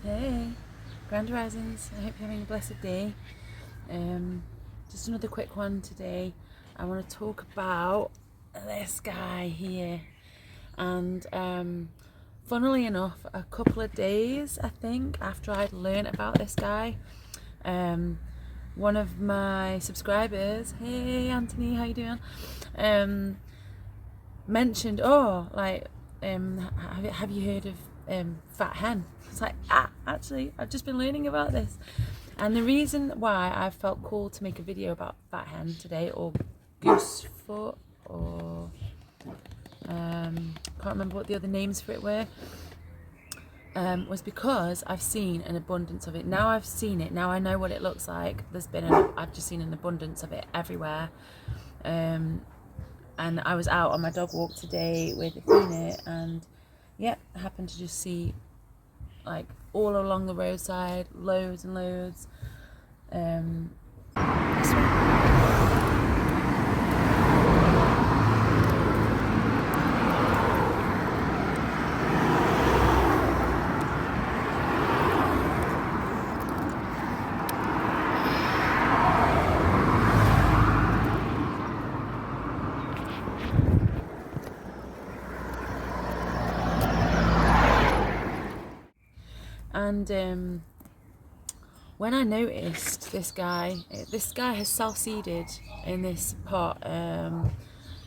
Hey, Grand Risings. I hope you're having a blessed day. Just another quick one today. I want to talk about this guy here. And funnily enough, a couple of days, I think, after I'd learned about this guy, one of my subscribers, hey Anthony, how you doing? Mentioned, have you heard of Fat Hen? It's like, actually, I've just been learning about this. And the reason why I felt called to make a video about Fat Hen today, or Goosefoot, or can't remember what the other names for it were, was because I've seen an abundance of it. Now I've seen it, now I know what it looks like. I've just seen an abundance of it everywhere. And I was out on my dog walk today with Athena, and I happened to just see, like, all along the roadside, loads and loads. This one. And when I noticed this guy has self-seeded in this pot. Can't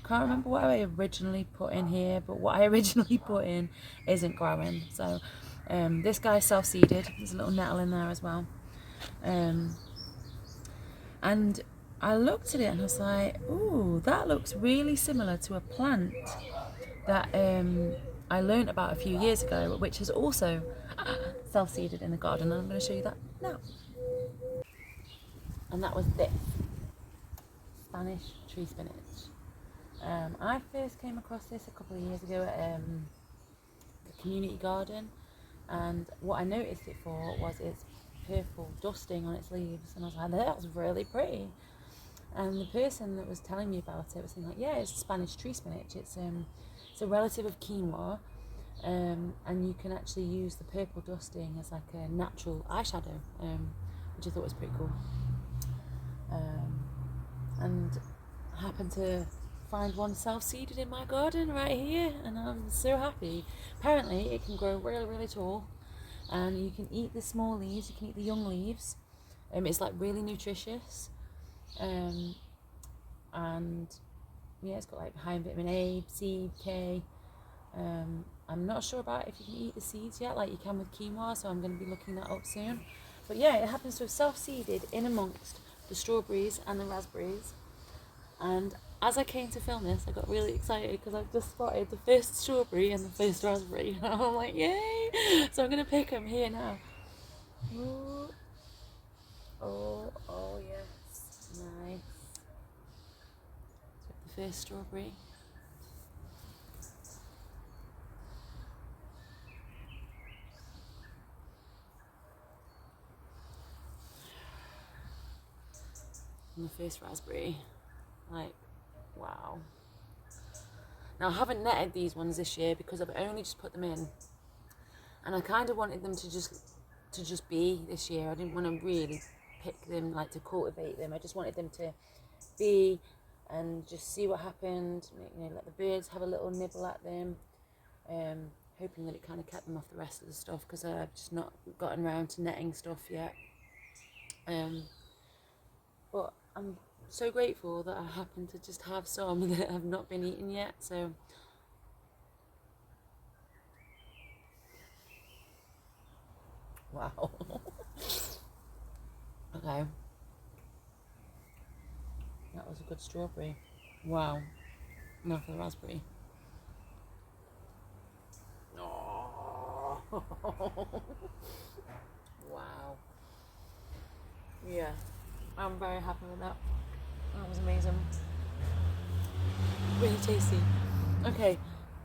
remember what I originally put in here, but what I originally put in isn't growing. So this guy self-seeded. There's a little nettle in there as well. And I looked at it and I was like, ooh, that looks really similar to a plant that I learnt about a few years ago, which has also self-seeded in the garden, and I'm going to show you that now. And that was this Spanish tree spinach. I first came across this a couple of years ago at the community garden, and what I noticed it for was its purple dusting on its leaves, and I was like, that's really pretty. And the person that was telling me about it was saying, like, yeah, it's Spanish tree spinach. It's a relative of quinoa, and you can actually use the purple dusting as like a natural eyeshadow, which I thought was pretty cool. And I happened to find one self-seeded in my garden right here, and I'm so happy. Apparently it can grow really, really tall, and you can eat the small leaves, you can eat the young leaves. It's like really nutritious, and yeah, it's got like high in vitamin A, C, K. I'm not sure about if you can eat the seeds yet, like you can with quinoa, so I'm going to be looking that up soon. But yeah, it happens to have self-seeded in amongst the strawberries and the raspberries. And as I came to film this, I got really excited because I've just spotted the first strawberry and the first raspberry. And I'm like, yay! So I'm going to pick them here now. Ooh. Oh yes, nice. The first strawberry. And the first raspberry. Like, wow. Now I haven't netted these ones this year because I've only just put them in, and I kind of wanted them to just be this year. I didn't want to really pick them, like to cultivate them. I just wanted them to be and just see what happened. You know, let the birds have a little nibble at them, hoping that it kind of kept them off the rest of the stuff, because I've just not gotten around to netting stuff yet. But I'm so grateful that I happen to just have some that have not been eaten yet. So wow. Okay, that was a good strawberry. Wow. Now for the raspberry. Oh. Wow. Yeah, I'm very happy with that. That was amazing. Really tasty. Okay,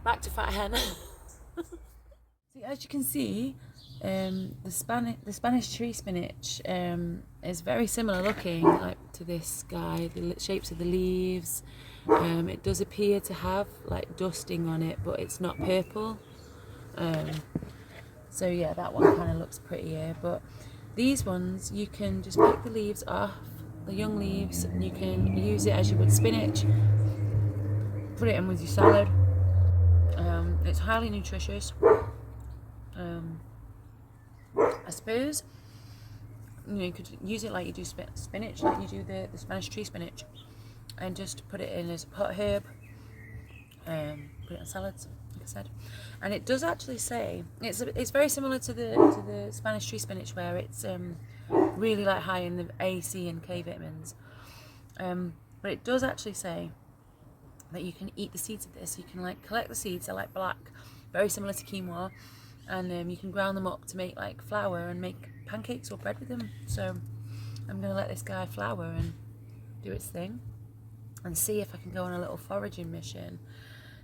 back to Fat Hen. See, as you can see, the Spanish tree spinach is very similar looking, like to this guy. The shapes of the leaves. It does appear to have like dusting on it, but it's not purple. So yeah, that one kind of looks prettier. But these ones, you can just pick the leaves off, the young leaves, and you can use it as you would spinach. Put it in with your salad. It's highly nutritious. I suppose you could use it like you do spinach, like you do the Spanish tree spinach, and just put it in as a pot herb. Put it on salads, like I said. And it does actually say it's very similar to the Spanish tree spinach, where it's really like high in the A, C, and K vitamins. But it does actually say that you can eat the seeds of this. You can like collect the seeds. They're like black, very similar to quinoa, and you can ground them up to make like flour and make pancakes or bread with them. So I'm gonna let this guy flour and do its thing, and see if I can go on a little foraging mission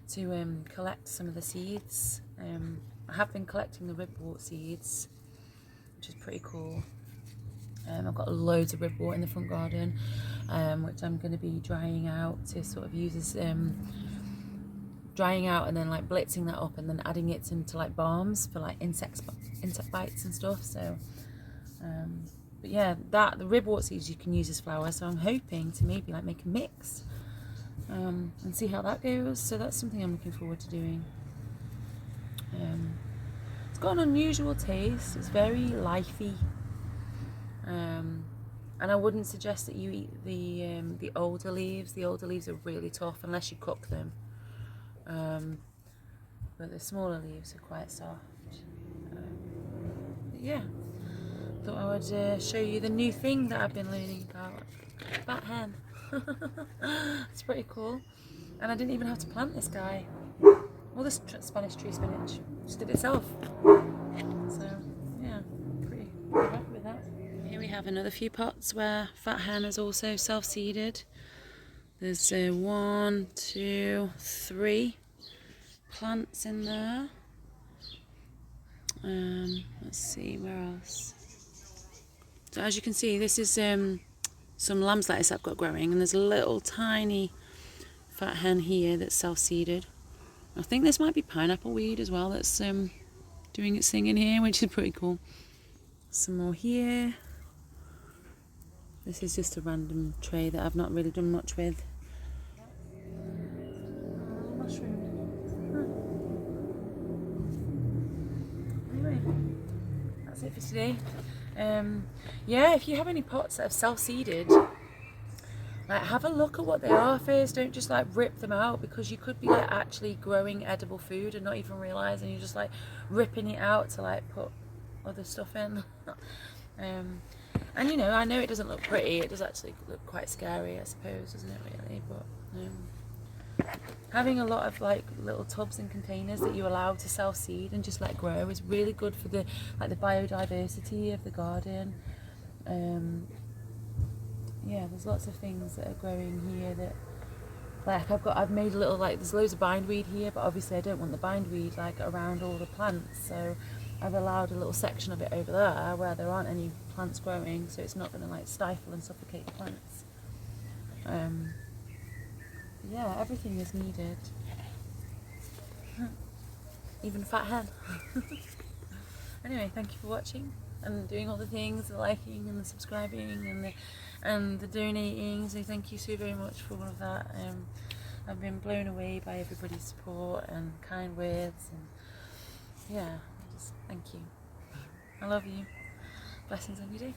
to collect some of the seeds. I have been collecting the ribwort seeds, which is pretty cool. I've got loads of ribwort in the front garden, which I'm going to be drying out to sort of use as drying out and then like blitzing that up and then adding it into like balms for like insect bites and stuff. So but yeah, the ribwort seeds you can use as flour, so I'm hoping to maybe like make a mix and see how that goes. So that's something I'm looking forward to doing. It's got an unusual taste. It's very lifey, and I wouldn't suggest that you eat the older leaves. The older leaves are really tough unless you cook them, but the smaller leaves are quite soft. Yeah, thought I would show you the new thing that I've been learning about. Fat hen. It's pretty cool. And I didn't even have to plant this guy. Well, this Spanish tree spinach just did itself. So yeah, pretty happy with that. Here we have another few pots where Fat Hen has also self-seeded. There's 1, 2, 3 plants in there. Let's see, where else? So as you can see, this is some lamb's lettuce I've got growing, and there's a little tiny Fat Hen here that's self-seeded. I think this might be pineapple weed as well that's doing its thing in here, which is pretty cool. Some more here. This is just a random tray that I've not really done much with. Mushroom. Anyway, that's it for today. Yeah, if you have any pots that have self-seeded, like have a look at what they are first. Don't just like rip them out, because you could be like actually growing edible food and not even realising you're just like ripping it out to like put other stuff in. And you know, I know it doesn't look pretty. It does actually look quite scary, I suppose, doesn't it really? But having a lot of like little tubs and containers that you allow to self-seed and just let grow is really good for the biodiversity of the garden. Yeah, there's lots of things that are growing here that like I've made a little like there's loads of bindweed here, but obviously I don't want the bindweed like around all the plants, so I've allowed a little section of it over there where there aren't any plants growing, so it's not going to like stifle and suffocate the plants. Yeah, everything is needed. Even Fat Hen. Anyway, thank you for watching and doing all the things, the liking and the subscribing and the donating. So thank you so very much for all of that. I've been blown away by everybody's support and kind words, and yeah, just thank you. I love you. Blessings on your day.